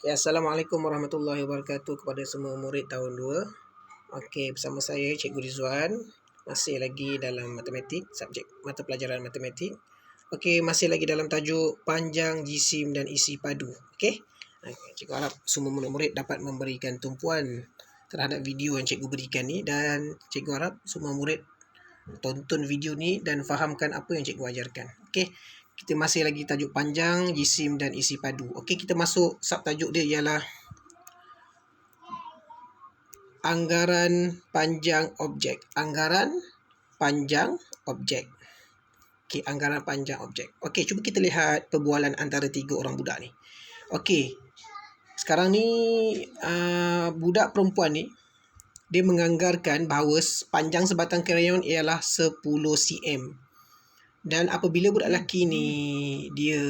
Okay, Assalamualaikum warahmatullahi wabarakatuh kepada semua murid tahun 2. Okey, bersama saya Cikgu Rizwan. Masih lagi dalam matematik, subjek mata pelajaran matematik. Okey, masih lagi dalam tajuk panjang, jisim dan isi padu. Okey. Cikgu harap semua murid-murid dapat memberikan tumpuan terhadap video yang cikgu berikan ni, dan cikgu harap semua murid tonton video ni dan fahamkan apa yang cikgu ajarkan. Okey. Kita masih lagi tajuk panjang, jisim dan isi padu. Okey, kita masuk subtajuk dia ialah anggaran panjang objek. Anggaran panjang objek. Okey, anggaran panjang objek. Okey, cuba kita lihat perbualan antara tiga orang budak ni. Okey. Sekarang ni budak perempuan ni dia menganggarkan bahawa panjang sebatang krayon ialah 10 cm. Dan apabila budak lelaki ni dia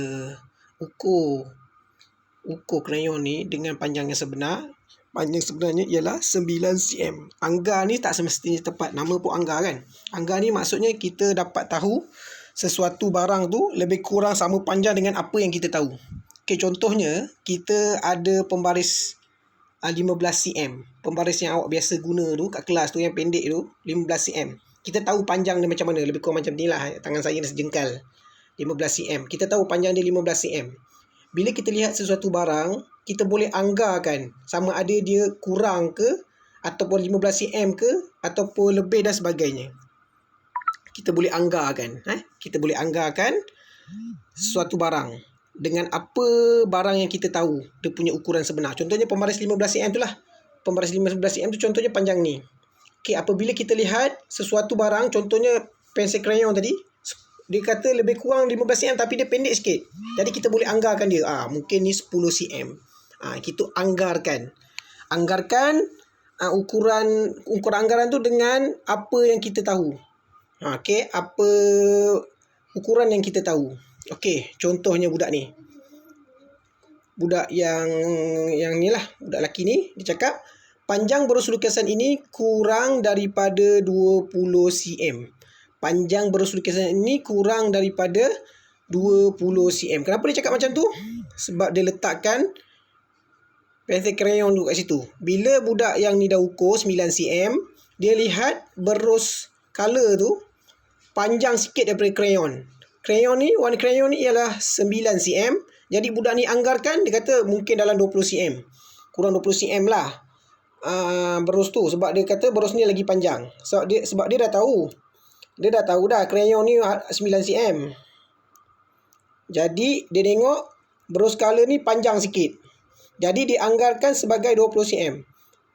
ukur krayon ni dengan panjang yang sebenar, panjang sebenarnya ialah 9 cm. Anggar ni tak semestinya tepat. Nama pun anggar kan. Anggar ni maksudnya kita dapat tahu sesuatu barang tu lebih kurang sama panjang dengan apa yang kita tahu. Okey, contohnya kita ada pembaris 15 cm. Pembaris yang awak biasa guna tu kat kelas tu, yang pendek tu, 15 cm. Kita tahu panjang dia macam mana. Lebih kurang macam ni lah. Tangan saya ni sejengkal, 15 cm. Kita tahu panjang dia 15 cm. Bila kita lihat sesuatu barang, kita boleh anggarkan sama ada dia kurang ke, ataupun 15 cm ke, ataupun lebih dan sebagainya. Kita boleh anggarkan. Kita boleh anggarkan sesuatu barang dengan apa barang yang kita tahu dia punya ukuran sebenar. Contohnya pembaris 15 cm tu lah. Pembaris 15 cm tu contohnya panjang ni. Okey, apabila kita lihat sesuatu barang, contohnya pensel krayon tadi, dia kata lebih kurang 15 cm tapi dia pendek sikit. Jadi kita boleh anggarkan dia. Mungkin ni 10 cm. Kita anggarkan. Anggarkan ukuran anggaran tu dengan apa yang kita tahu. Okey, apa ukuran yang kita tahu. Okey, contohnya budak ni. Budak yang ni lah, budak lelaki ni, dia cakap panjang berus lukisan ini kurang daripada 20 cm. Panjang berus lukisan ini kurang daripada 20 cm. Kenapa dia cakap macam tu? Sebab dia letakkan pensel krayon tu kat situ. Bila budak yang ni dah ukur 9 cm, dia lihat berus color tu panjang sikit daripada krayon. Warna krayon ni ialah 9 cm. Jadi budak ni anggarkan, dia kata mungkin dalam 20 cm. Kurang 20 cm lah berus tu. Sebab dia kata berus ni lagi panjang. Sebab dia dah tahu. Dia dah tahu dah krayon ni 9 cm. Jadi dia tengok berus color ni panjang sikit. Jadi dia anggarkan sebagai 20 cm.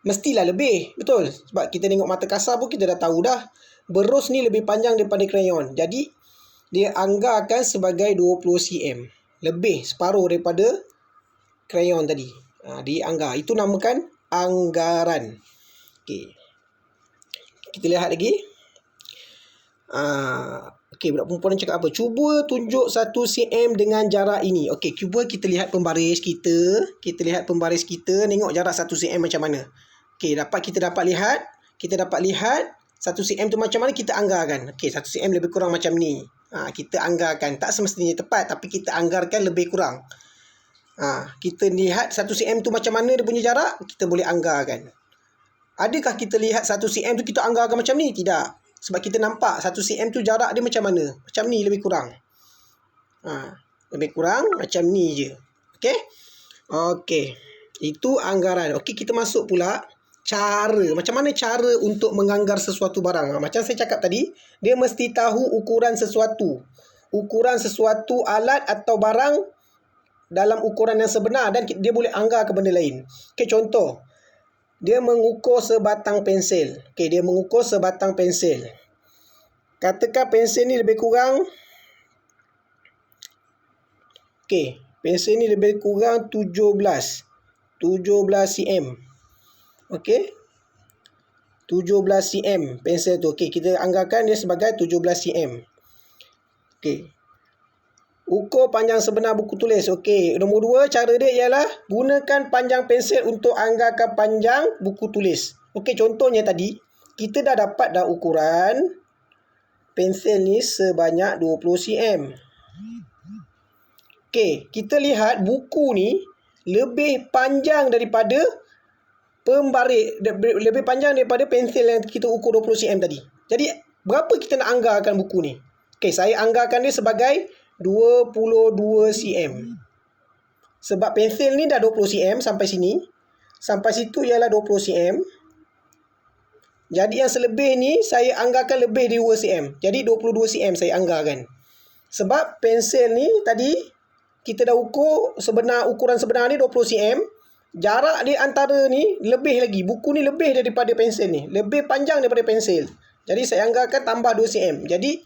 Mestilah lebih, betul. Sebab kita tengok mata kasar pun kita dah tahu dah berus ni lebih panjang daripada krayon. Jadi dia anggarkan sebagai 20 cm. Lebih separuh daripada krayon tadi. Dia anggar. Itu namakan anggaran. Okey. Kita lihat lagi. Okey, budak perempuan ni cakap apa? Cuba tunjuk 1 cm dengan jarak ini. Okey, cuba kita lihat pembaris kita. Kita lihat pembaris kita, tengok jarak 1 cm macam mana. Okey, kita dapat lihat 1 cm tu macam mana, kita anggarkan. Okey, 1 cm lebih kurang macam ni. Kita anggarkan. Tak semestinya tepat, tapi kita anggarkan lebih kurang. Kita lihat 1 cm tu macam mana dia punya jarak, kita boleh anggarkan. Adakah kita lihat 1 cm tu kita anggarkan macam ni? Tidak. Sebab kita nampak 1 cm tu jarak dia macam mana. Macam ni lebih kurang. Lebih kurang macam ni je. Okey? Okey. Itu anggaran. Okey, kita masuk pula cara. Macam mana cara untuk menganggar sesuatu barang. Macam saya cakap tadi, dia mesti tahu ukuran sesuatu. Ukuran sesuatu alat atau barang dalam ukuran yang sebenar, dan dia boleh anggar ke benda lain. Okey, contoh. Dia mengukur sebatang pensel. Okey, dia mengukur sebatang pensel. Katakan pensel ni lebih kurang, okey, pensel ni lebih kurang 17 cm. Okey, 17 cm pensel tu. Okey, kita anggarkan dia sebagai 17 cm. Okey. Ukur panjang sebenar buku tulis. Okey, nombor 2, cara dia ialah gunakan panjang pensel untuk anggarkan panjang buku tulis. Okey, contohnya tadi, kita dah dapat dah ukuran pensel ni sebanyak 20 cm. Okey, kita lihat buku ni lebih panjang daripada pembaris, lebih panjang daripada pensil yang kita ukur 20 cm tadi. Jadi berapa kita nak anggarkan buku ni? Okey, saya anggarkan dia sebagai 22 cm. Sebab pensil ni dah 20 cm sampai sini. Sampai situ ialah 20 cm. Jadi yang selebih ni saya anggarkan lebih dari 2 cm. Jadi 22 cm saya anggarkan. Sebab pensil ni tadi kita dah ukur ukuran sebenar ni 20 cm. Jarak di antara ni lebih lagi. Buku ni lebih daripada pensil ni. Lebih panjang daripada pensil. Jadi saya anggarkan tambah 2 cm. Jadi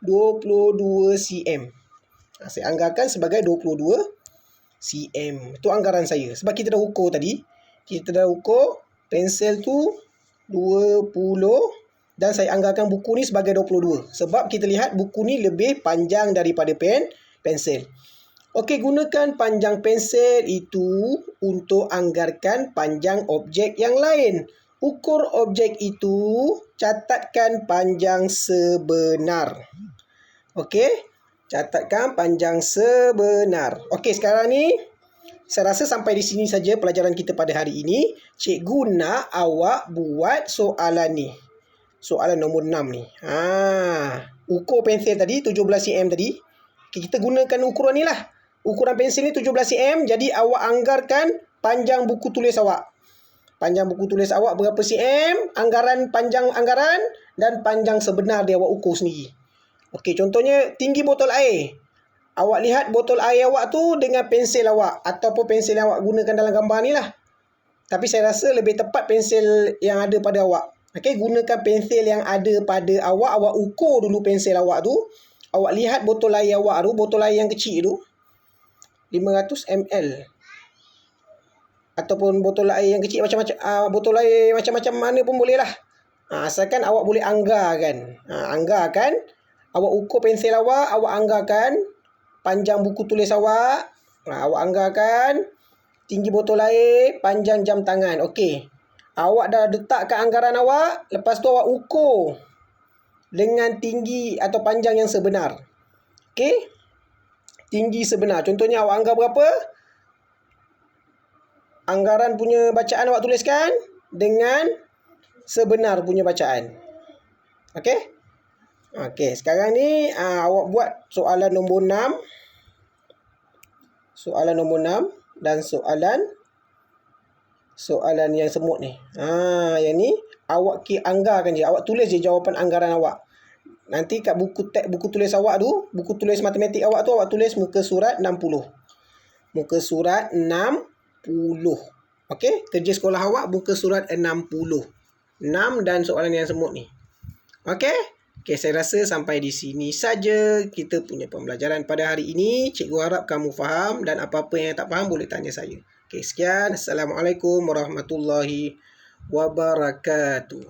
22 cm. Saya anggarkan sebagai 22 cm. Itu anggaran saya. Sebab kita dah ukur tadi. Kita dah ukur pensil tu 20 dan saya anggarkan buku ni sebagai 22. Sebab kita lihat buku ni lebih panjang daripada pensil. Okey, gunakan panjang pensil itu untuk anggarkan panjang objek yang lain. Ukur objek itu, catatkan panjang sebenar. Okey, catatkan panjang sebenar. Okey, sekarang ni saya rasa sampai di sini saja pelajaran kita pada hari ini. Cikgu nak awak buat soalan ni. Soalan nombor 6 ni. Ukur pensil tadi 17 cm tadi. Kita gunakan ukuran ni lah. Ukuran pensil ni 17 cm. Jadi awak anggarkan panjang buku tulis awak. Panjang buku tulis awak berapa cm? Panjang anggaran dan panjang sebenar dia awak ukur sendiri. Okey, contohnya tinggi botol air. Awak lihat botol air awak tu dengan pensil awak. Ataupun pensil yang awak gunakan dalam gambar ni lah. Tapi saya rasa lebih tepat pensil yang ada pada awak. Okey, gunakan pensil yang ada pada awak. Awak ukur dulu pensil awak tu. Awak lihat botol air awak tu. Botol air yang kecil tu. 500 ml. Ataupun botol air yang kecil macam-macam. Botol air macam-macam mana pun boleh lah. Asalkan awak boleh anggarkan. Anggarkan. Awak ukur pensil awak. Awak anggarkan panjang buku tulis awak. Awak anggarkan tinggi botol air, panjang jam tangan. Okey. Awak dah letakkan anggaran awak. Lepas tu awak ukur dengan tinggi atau panjang yang sebenar. Okey. Tinggi sebenar. Contohnya awak anggar berapa? Anggaran punya bacaan awak tuliskan dengan sebenar punya bacaan. Okey. Okey, sekarang ni awak buat soalan nombor 6. Soalan nombor 6 dan soalan yang semut ni. Yang ni awak anggarkan je. Awak tulis je jawapan anggaran awak. Nanti kat buku tulis awak tu, buku tulis matematik awak tu, awak tulis muka surat 60. Muka surat 60. Okey, kerja sekolah awak muka surat 60. 6 dan soalan yang semut ni. Okey? Okey, saya rasa sampai di sini saja kita punya pembelajaran pada hari ini. Cikgu harap kamu faham dan apa-apa yang tak faham boleh tanya saya. Okey, sekian. Assalamualaikum warahmatullahi wabarakatuh.